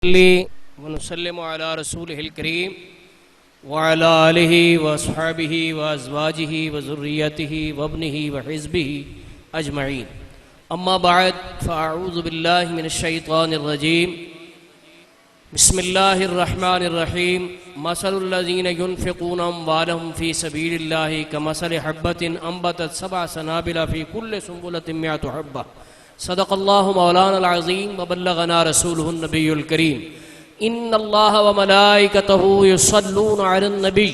वनुसल्लिमु अला रसूलिहिल करीम व अला आलिहि व अस्हाबिहि व अज़वाजिहि व ज़ुर्रिय्यतिहि व इब्निहि व हिज़्बिहि अजमईन। अम्मा बअद फ़अऊज़ु बिल्लाहि मिनश शैतानिर रजीम। बिस्मिल्लाहिर रहमानिर रहीम। मसलुल लज़ीना युनफ़िक़ूना अम्वालहुम फ़ी सबीलिल्लाहि कमसलि हब्बतिन अंबतत सबअ सनाबिला फ़ी कुल्लि सुंबुलतिन मिअतु हब्बह। सदक़ल्लाहु मौलानल अज़ीम व बल्लगना रसूलुहुन नबियुल करीम। इन्नल्लाह व मलाइकतहु युसल्लूना अलन नबी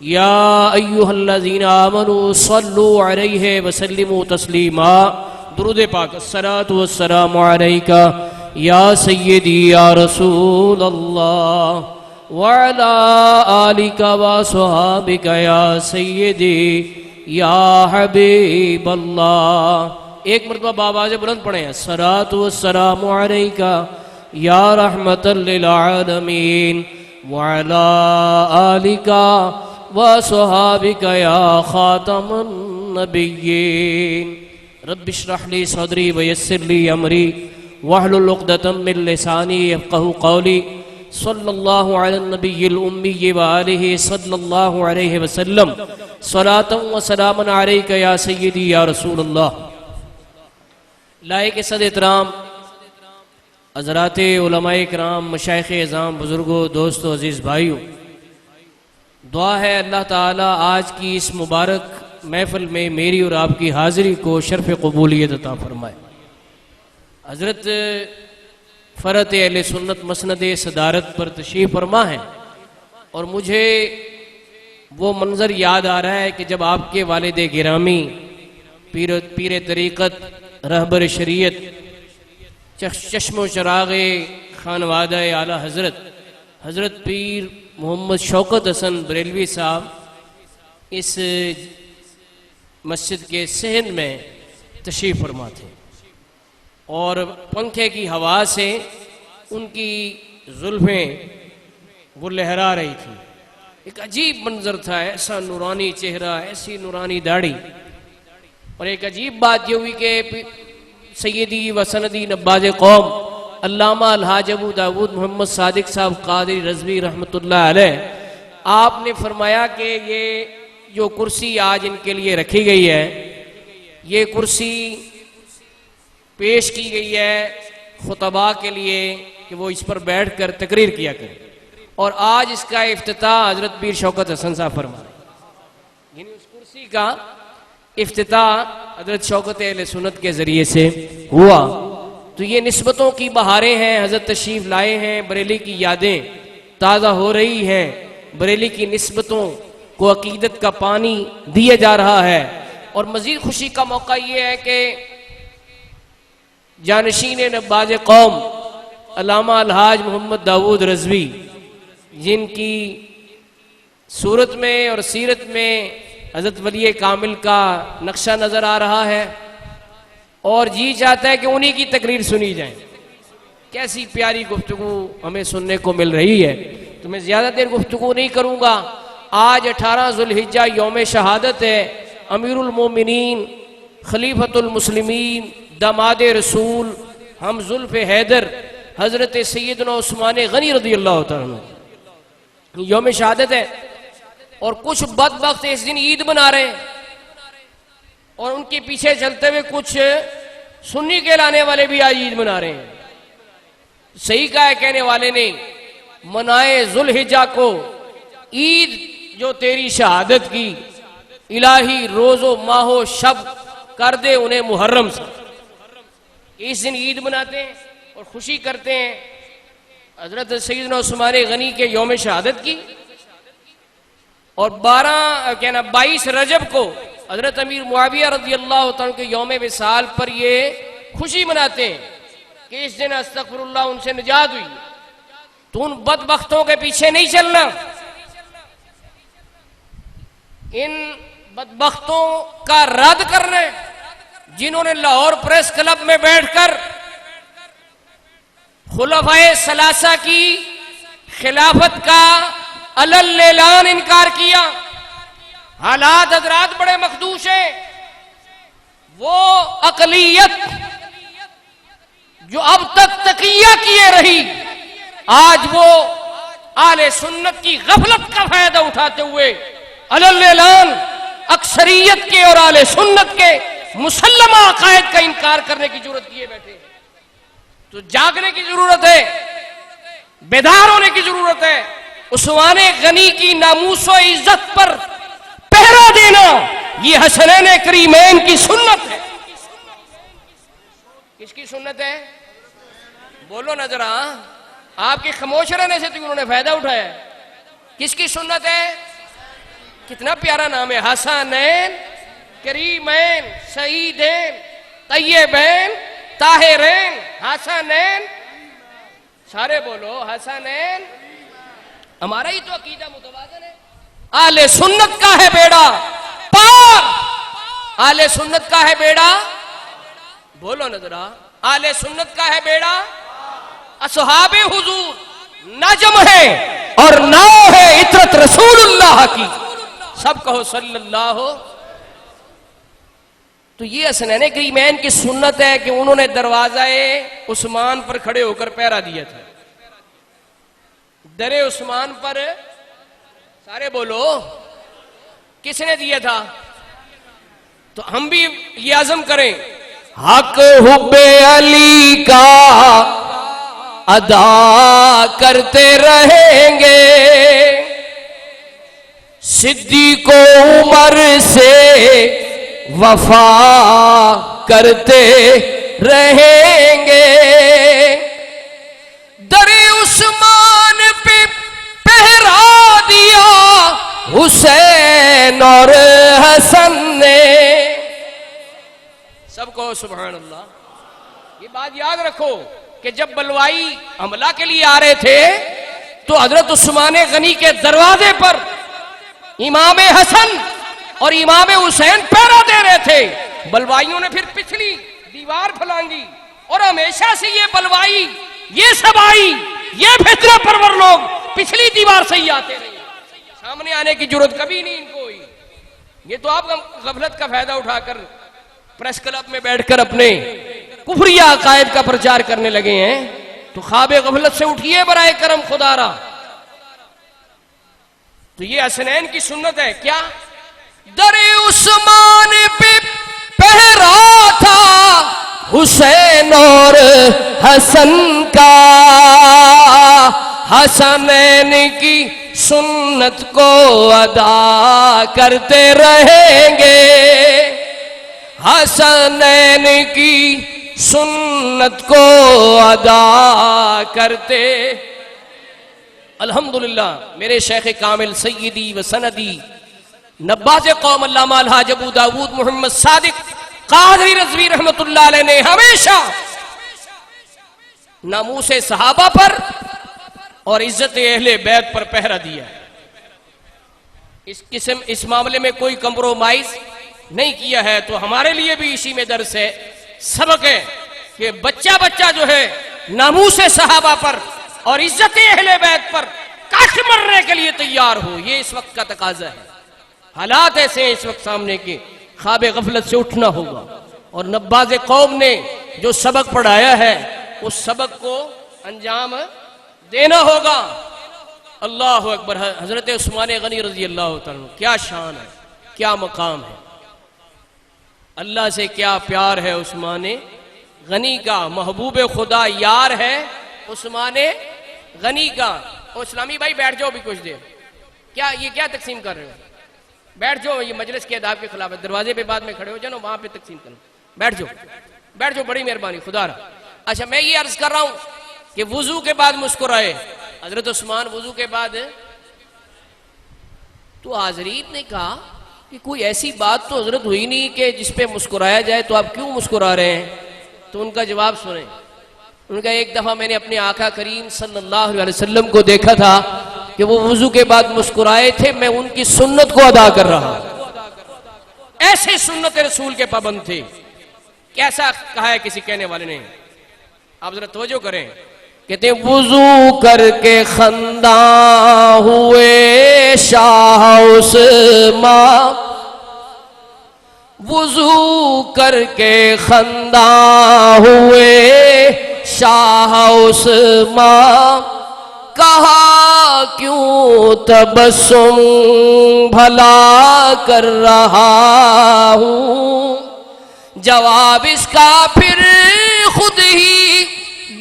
या अय्युहल्लज़ीना आमनू सल्लू अलैहि व सल्लिमू तस्लीमा। दुरूद पाक। अस्सलातु वस्सलामु अलैका या सय्यदी या रसूल अल्लाह व अला आलिका व अस्हाबिका या सय्यदी या हबीब अल्लाह। एक मरतबा बाबाज़ बुलंद पढ़े। अस्सलातु वस्सलामु अलैका या रहमतल लिल आलमीन व अला आलिका व अस्हाबिका या खातमुन नबिय्यीन। रब्बि इश्रह ली सदरी व यस्सिर ली अमरी वहलुल उक़दतम मिन लिसानी यफ़क़हू क़ौली। सल्लल्लाहु अलन नबिय्यिल उम्मी व आलिहि सल्लल्लाहु अलैहि वसल्लम। सलातन व सलामन अलैका या सय्यदी या रसूलल्लाह। लायक सद एहतराम हज़राते उलमाए किराम, मशाइख़ एज़ाम, बुज़ुर्गों, दोस्तों, अज़ीज़ भाइयों, दुआ है अल्लाह ताला आज की इस मुबारक महफ़िल में मेरी और आपकी हाज़िरी को शर्फ़ क़बूलियत अता फ़रमाए। हज़रत फ़रत अहले सुन्नत मसनद सदारत पर तशरीफ़ फरमा है और मुझे वो मंज़र याद आ रहा है कि जब आपके वालिद गिरामी पीर तरीक़त, रहबर शरीयत, चश्मो चराग़े खानवादा आला हज़रत पीर मोहम्मद शौकत हसन बरेलवी साहब इस मस्जिद के सहन में तशरीफ़ फरमा थे और पंखे की हवा से उनकी जुल्फ़ें वो लहरा रही थी। एक अजीब मंज़र था, ऐसा नूरानी चेहरा, ऐसी नूरानी दाढ़ी। और एक अजीब बात यह हुई कि सैयदी व सनदी नब्बाज़ कौम अल्लामा अलहाज अबू दाऊद मोहम्मद सादिक साहब क़ादरी रज़वी रहमतुल्लाह अलैह, आपने फरमाया कि ये जो कुर्सी आज इनके लिए रखी गई है, ये कुर्सी पेश की गई है खुतबा के लिए कि वो इस पर बैठ कर तकरीर किया करें। और आज इसका इफ्तिताह हज़रत पीर शौकत हसन साहब फरमा रहे, यानी उस कुर्सी का इफ्तिताह हज़रत शौकत अहले सुन्नत के ज़रिए से हुआ। तो ये निस्बतों की बहारें हैं। हज़रत तशरीफ़ लाए हैं, बरेली की यादें ताज़ा हो रही हैं, बरेली की निस्बतों को अकीदत का पानी दिया जा रहा है। और मज़ीद खुशी का मौका ये है कि जानशीन नब्बाज़ कौम अल्लामा अलहाज मोहम्मद दाऊद रज़वी, जिनकी सूरत में और सीरत में हज़रत वली कामिल का नक्शा नज़र आ रहा है और जी चाहता है कि उन्हीं की तकरीर सुनी जाए। कैसी प्यारी गुफ्तगू हमें सुनने को मिल रही है। तो मैं ज़्यादा देर गुफ्तगू नहीं करूँगा। आज 18 ज़ुल्हिज्जा यौम शहादत है। अमीरुल मोमिनीन, खलीफतुल मुस्लिमीन, दामाद रसूल, हम जुल्फ़ हैदर, हज़रत सैयदना उस्मान गनी रज़ियल्लाहु तआला अन्हु यौम शहादत है। और कुछ बदबख्त इस दिन ईद मना रहे हैं और उनके पीछे चलते हुए कुछ सुन्नी कहलाने वाले भी आज ईद मना रहे हैं। सही कहा है कहने वाले ने, मनाए जुल्हिज्जा को ईद जो तेरी शहादत की, इलाही रोज़ो माहो शब कर दे उन्हें मुहर्रम से। इस दिन ईद मनाते हैं और खुशी करते हैं हज़रत सैयदना उस्मान गनी के यौम शहादत की। और 22 रजब को हज़रत अमीर मुआविया रज़ियल्लाहु तआला के यौम विसाल पर ये खुशी मनाते हैं कि इस दिन अस्तग़फिरुल्लाह उनसे निजात हुई। तो उन बदबख्तों के पीछे नहीं चलना, इन बदबख्तों का रद्द करना जिन्होंने लाहौर प्रेस क्लब में बैठकर खुलफाए सलासा की खिलाफत का अलल-ऐलान इनकार किया। हालात हज़रात बड़े मखदूश हैं। वो अक़लियत जो अब तक तकिया किए रही, आज वो आले सुन्नत की गफलत का फायदा उठाते हुए अलल-ऐलान अक्सरियत के और आले सुन्नत के मुसल्लमा अकायद का इनकार करने की जरूरत किए बैठे। तो जागने की जरूरत है, बेदार होने की जरूरत है। उस्माने गनी की नामूस व इज्जत पर पहरा देना ये हसनैन करीमैन की सुन्नत है। किसकी सुन्नत है? बोलो ना जरा। आपके खामोश रहने से तो उन्होंने फायदा उठाया। किसकी सुन्नत है? कितना प्यारा नाम है, हसनैन करीमैन सईदैन तय्यबैन ताहिरैन हसनैन। सारे बोलो हसनैन। हमारा ही तो अकीदा मुतवाज़िन है। आले सुन्नत का है बेड़ा पार, आले सुन्नत का है बेड़ा, बोलो ना जरा, आले सुन्नत का है बेड़ा। असहाबे हुजूर नजम है और नाव है इतरत रसूलुल्लाह की, सब कहो सल्लल्लाहु। तो ये हसनैन करीमैन की सुन्नत है कि उन्होंने दरवाज़ाए उस्मान पर खड़े होकर पहरा दिया था। दरे उस्मान पर सारे बोलो किसने दिया था? तो हम भी ये आज़म करें, हक हुब्बे अली का अदा करते रहेंगे, सिद्दीक़ उमर से वफा करते रहेंगे। दरे उस्मान पे पहरा दिया हुसैन और हसन ने, सबको सुभान अल्लाह। ये बात याद रखो कि जब बलवाई हमला के लिए आ रहे थे तो हजरत उस्मान गनी के दरवाजे पर इमाम हसन और इमाम हुसैन पहरा दे रहे थे। बलवाइयों ने फिर पिछली दीवार फलांगी और हमेशा से ये बलवाई, ये सबाई, ये फितरा परवर लोग पिछली दीवार से ही आते रहे, सामने आने की जरूरत कभी नहीं इनको हुई। ये तो आप गफलत का फायदा उठाकर प्रेस क्लब में बैठकर अपने कुफरिया अकायद का प्रचार करने लगे हैं। तो ख्वाब गफलत से उठिए बराए करम खुदारा। तो ये हसनैन की सुन्नत है। क्या? दरे उस्मान पे पहरा था हुसैन और हसन का, हसनैन की सुन्नत को अदा करते रहेंगे, हसनैन की सुन्नत को अदा करते। अल्हम्दुलिल्लाह मेरे शेख कामिल सय्यदी व सनदी नब्बाज कौम अल्लामा अलहाज अबू दाऊद मोहम्मद सादिक कादरी रज़वी रहमतुल्लाह अलैह ने हमेशा नामूसे सहाबा पर और इज्जत अहले बैत पर पहरा दिया। इस मामले में कोई कंप्रोमाइज नहीं किया है। तो हमारे लिए भी इसी में दर्स है, सबक है कि बच्चा बच्चा जो है नामूसे सहाबा पर और इज्जत अहले बैत पर कट मरने के लिए तैयार हो। ये इस वक्त का तकाजा है। हालात ऐसे हैं इस वक्त सामने के, ख्वाब गफलत से उठना होगा और नब्बाज कौम ने जो सबक पढ़ाया है उस सबक को अंजाम देना होगा। अल्लाह अकबर। हजरत उस्मान गनी रजी अल्लाह तआला, क्या शान है, क्या मकाम है, अल्लाह से क्या प्यार है उस्मान गनी का। महबूब खुदा यार है उस्मान गनी का। और इस्लामी भाई बैठ जाओ भी कुछ देर। क्या ये क्या तकसीम कर रहे हो? बैठ जाओ, ये मजलिस के आदाब के खिलाफ है। दरवाजे पे बाद में खड़े हो जाओ, वहां पे तकसीम करो। बैठ जाओ, बैठ जाओ, बड़ी मेहरबानी खुदा। अच्छा, मैं ये अर्ज कर रहा हूं कि वुजू के बाद मुस्कुराए। हजरत उस्मान वुजू के बाद, तो हाजरीन ने कहा कि कोई ऐसी बात तो हजरत हुई नहीं कि जिसपे मुस्कुराया जाए, तो आप क्यों मुस्कुरा रहे हैं? तो उनका जवाब सुने। उनका, एक दफा मैंने अपने आका करीम सल्लल्लाहु अलैहि वसल्लम को देखा था कि वो वुजू के बाद मुस्कुराए थे, मैं उनकी सुन्नत को अदा कर रहा। ऐसे सुन्नत रसूल के पाबंद थे। कैसा कहा है किसी कहने वाले ने, आप जरा तवज्जो करें। कहते हैं वुजू करके खंदा हुए शाह उस्मान, वुजू करके खंदा हुए शाह उस्मान, कहा क्यों तबस्सुम भला कर रहा हूँ, जवाब इसका फिर खुद ही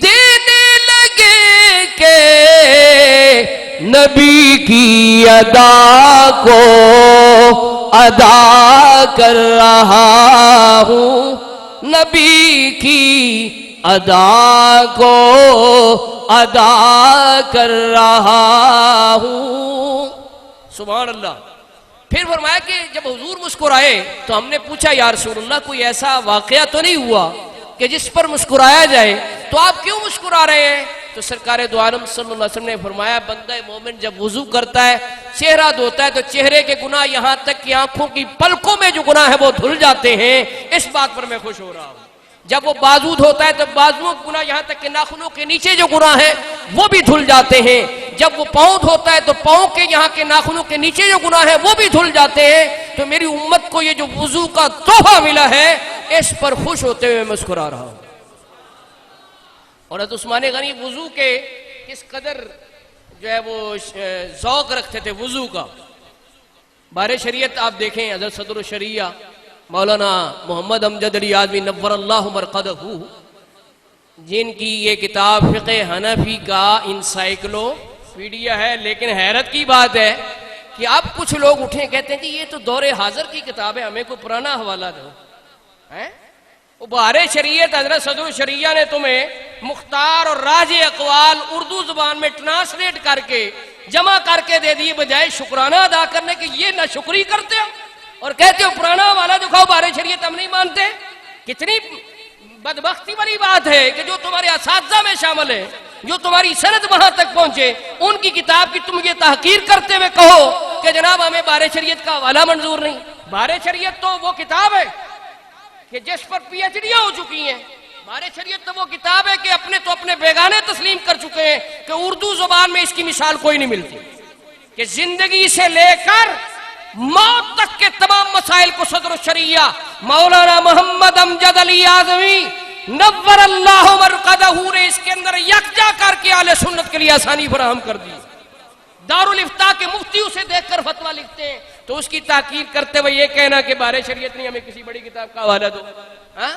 देने लगे के नबी की अदा को अदा कर रहा हूँ, नबी की अदा को अदा कर रहा हूँ। सुभान अल्लाह। फिर फरमाया कि जब हुजूर मुस्कुराए तो हमने पूछा या रसूलुल्लाह कोई ऐसा वाकया तो नहीं हुआ कि जिस पर मुस्कुराया जाए, तो आप क्यों मुस्कुरा रहे हैं? तो सरकार दो आलम सल्लल्लाहु अलैहि वसल्लम ने फरमाया बंदा मोमिन जब वुजू करता है, चेहरा धोता है, तो चेहरे के गुनाह यहाँ तक कि आंखों की पलकों में जो गुनाह है वो धुल जाते हैं, इस बात पर मैं खुश हो रहा हूँ। जब वो बाजू धोता है तो बाजुओं के गुनाह, यहाँ तक कि नाखूनों के नीचे जो गुनाह है वो भी धुल जाते हैं। जब वो पाँव धोता है तो पाँव के यहाँ के नाखूनों के नीचे जो गुनाह है वो भी धुल जाते हैं। तो मेरी उम्मत को ये जो वुजू का तोहफा मिला है, इस पर खुश होते हुए मुस्कुरा रहा हूँ। और हज़रत उस्मान गनी वुजू के किस कदर जो है वो शौक रखते थे वुजू का। बारे शरीयत आप देखें, हज़रत सदरुल शरिया मौलाना मोहम्मद अमजद अली आज़मी नव्वरल्लाहु मरक़दहू, जिनकी ये किताब फ़िक़्ह हनफ़ी का इंसाइक्लोपीडिया है। लेकिन हैरत की बात है कि अब कुछ लोग उठे कहते हैं कि ये तो दौरे हाजिर की किताब है, हमें कोई पुराना हवाला दो। हैं वो बारे शरीयत हज़रत सदरुल शरिया ने तुम्हें मुख्तार और राज अक़वाल उर्दू ज़ुबान में ट्रांसलेट करके जमा करके दे दिए, बजाय शुक्राना अदा करने के ये ना शुक्री करते हो और कहते हो पुराना वाला दिखाओ, बारे शरीयत हम नहीं मानते। कितनी बदबख्ती वाली बात है कि जो तुम्हारे असातिज़ा में शामिल है, जो तुम्हारी सनद वहां तक पहुंचे, उनकी किताब की तुम ये तहकीर करते हुए कहो कि जनाब हमें बारे शरीयत का हवाला मंजूर नहीं। बारे शरीयत तो वो किताब है कि जिस पर पीएचडियां हो चुकी हैं। बारे शरीयत तो वो किताब है कि अपने बेगाने तस्लीम कर चुके हैं कि उर्दू जुबान में इसकी मिसाल कोई नहीं मिलती, कि जिंदगी से लेकर मौत तक के तमाम मसाइल को सदरुल शरिया मौलाना मोहम्मद अमजद अली आज़मी नव्वरल्लाहु मरक़दहू ने इसके अंदर यकजा करके आले सुन्नत के लिए आसानी फराहम कर दी। दारुल इफ्ता के मुफ्ती उसे देखकर फतवा लिखते हैं, तो उसकी ताकीद करते हुए ये कहना कि बारे शरीयत नहीं, हमें किसी बड़ी किताब का हवाला दो। हाँ,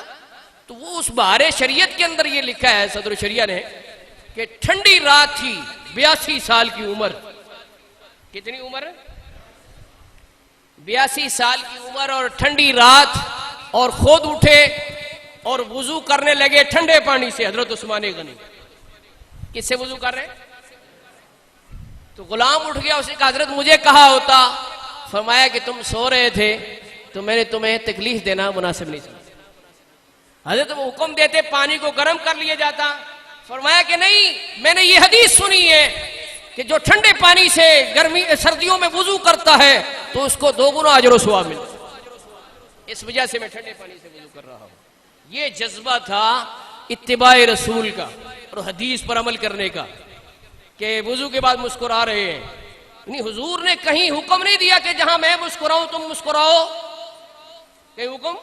तो वो उस बारे शरीयत के अंदर ये लिखा है सदरुल शरिया ने कि ठंडी रात थी, 82 साल की उम्र। कितनी उम्र? 82 साल की उम्र और ठंडी रात, और खुद उठे और वुजू करने लगे ठंडे पानी से। हजरत उस्मान गनी किससे वुजू कर रहे? तो गुलाम उठ गया, उसने कहा हजरत मुझे कहा होता। फरमाया कि तुम सो रहे थे तो मैंने तुम्हें तकलीफ देना मुनासिब नहीं समझा। हजरत वो हुक्म देते पानी को गर्म कर लिया जाता। फरमाया कि नहीं, मैंने ये हदीस सुनी है कि जो ठंडे पानी से सर्दियों में वुजू करता है तो उसको 2 गुना अजर व सवाब मिलता है, इस वजह से मैं ठंडे पानी से वुजू कर रहा हूं। ये जज्बा था इत्तिबाए रसूल का और हदीस पर अमल करने का, कि वुजू के बाद मुस्कुरा रहे हैं। नहीं, हुजूर ने कहीं हुक्म नहीं दिया कि जहां मैं मुस्कुराऊं तुम मुस्कुराओ, कहीं हुक्म।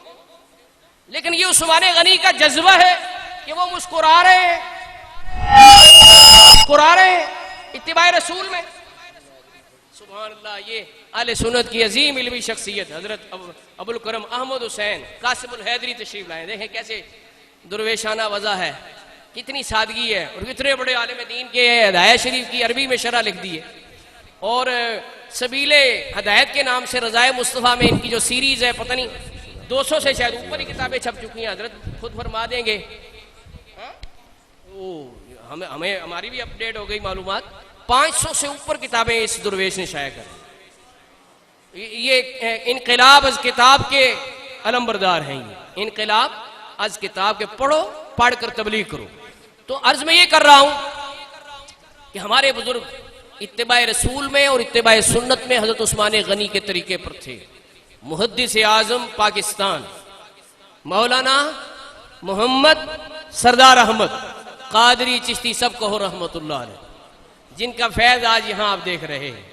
लेकिन ये उस्मान गनी का जज्बा है कि वो मुस्कुरा रहे हैं, मुस्कुरा रहे हैं इत्तिबाए रसूल में। सुभान अल्लाह। ये आले सुन्नत की अजीम इल्मी शख्सियत हजरत अबुल करम अहमद हुसैन कासिमुल हैदरी तशरीफ लाए। देखें कैसे दुर्वेशाना वजह है, कितनी सादगी है, और कितने बड़े आलिम दीन के हिदायत शरीफ की अरबी में शरह लिख दी है। और सबीले हिदायत के नाम से रज़ाए मुस्तफ़ा में इनकी जो सीरीज है, पता नहीं 200 से शायद ऊपर ही किताबें छप चुकी हैं। हजरत खुद फरमा देंगे। हमें हमारी भी अपडेट हो गई मालूमात, 500 से ऊपर किताबें इस दुर्वेश ने शाया कर। ये इनकलाब अज किताब के अलमबरदार हैं। ये इनकलाब अज किताब के पढ़ो, पढ़ कर तबलीग करो। तो अर्ज में ये कर रहा हूं कि हमारे बुजुर्ग इत्तिबाए रसूल में और इत्तिबाए सुन्नत में हजरत उस्मान गनी के तरीके पर थे। मुहद्दिस आजम पाकिस्तान मौलाना मोहम्मद सरदार अहमद कादरी चिश्ती सब कहो रहमतुल्लाह अलैह, जिनका फैज आज यहां आप देख रहे हैं,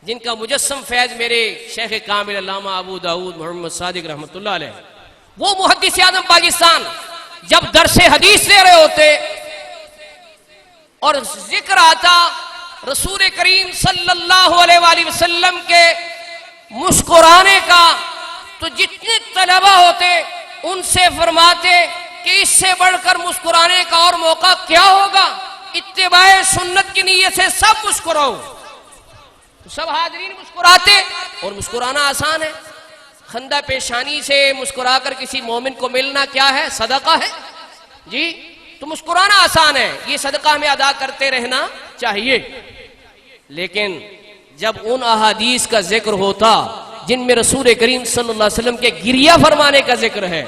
जिनका मुजस्सम फैज मेरे शेख कामिल अल्लामा अबू दाऊद मोहम्मद सादिक रहमतुल्लाह अलैह, वो मुहद्दिस आजम पाकिस्तान जब दरसे हदीस ले रहे होते और जिक्र आता रसूल करीम सल्लल्लाहु अलैहि वसल्लम के मुस्कुराने का, तो जितने तलबा होते उनसे फरमाते कि इससे बढ़कर मुस्कुराने का और मौका क्या होगा, इत्तिबाए सुन्नत की नीयत से सब मुस्कुराओ। तो सब हाजरीन मुस्कुराते, और मुस्कुराना आसान है। खंदा पेशानी से मुस्कुराकर किसी मोमिन को मिलना क्या है, सदका है जी। तो मुस्कुराना आसान है, ये सदका हमें अदा करते रहना चाहिए। लेकिन जब उन अहादीस का जिक्र होता जिनमें रसूल करीम सल्लल्लाहु अलैहि वसल्लम के गिरिया फरमाने का जिक्र है,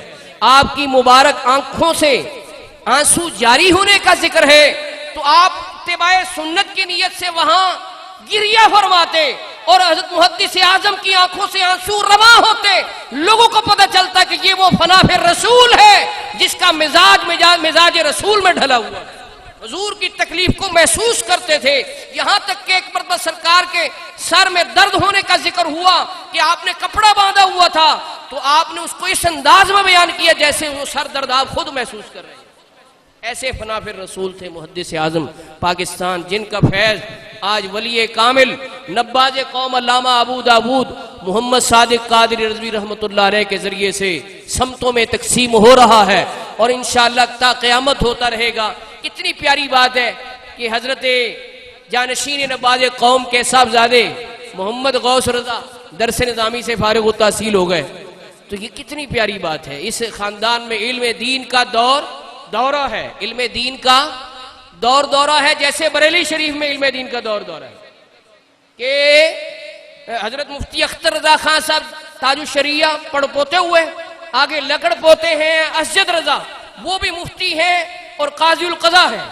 आपकी मुबारक आंखों से आंसू जारी होने का जिक्र है, तो आप इत्तिबाए सुन्नत की नीयत से वहां गिरिया फरमाते और हज़रत मुहद्दिस आज़म की आंखों से आंसू रवा होते। लोगों को पता चलता कि ये वो फनाफे रसूल है जिसका मिजाज रसूल में ढला हुआ। हुजूर की तकलीफ को महसूस करते थे, यहां तक कि एक मरतबा सरकार के सर में दर्द होने का जिक्र हुआ कि आपने कपड़ा बांधा हुआ था, तो आपने उसको इस अंदाज में बयान किया जैसे वो सर दर्द आप खुद महसूस कर रहे हैं। ऐसे फनाफिर रसूल थे मुहद्दिस आज़म पाकिस्तान, जिनका फैज़ आज वली कामिल नब्बाज कौम अल्लामा अबू दाऊद मोहम्मद सादिक कादरी रज़वी रहमतुल्लाह अलैह के जरिए से समतों में तकसीम हो रहा है और इंशाअल्लाह ता क़यामत होता रहेगा। कितनी प्यारी बात है कि हजरत जानशीन नब्बाज कौम के साहबजादे मोहम्मद गौस रज़ा दरस निज़ामी से फारिग व तहसील हो गए। तो ये कितनी प्यारी बात है। इस खानदान में इल्म दीन का दौरा है, इल्म दीन का दौरा है, जैसे बरेली शरीफ में इल्म दीन का दौरा है कि हजरत मुफ्ती अख्तर रजा खान साहब ताजु शरिया पढ़ पोते हुए, आगे लकड़ पोते हैं असजद रजा, वो भी मुफ्ती हैं और काज़ीउल क़ज़ा है।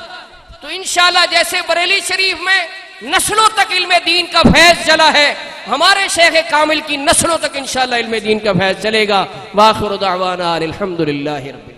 तो इंशाअल्लाह जैसे बरेली शरीफ में नस्लों तक इल्म दीन का फैज़ चला है, हमारे शेख कामिल की नस्लों तक इंशाअल्लाह इल्म दीन का फैज़ चलेगा। वाखिर दावाना अनिल हम्दुलिल्लाहि रब्बिल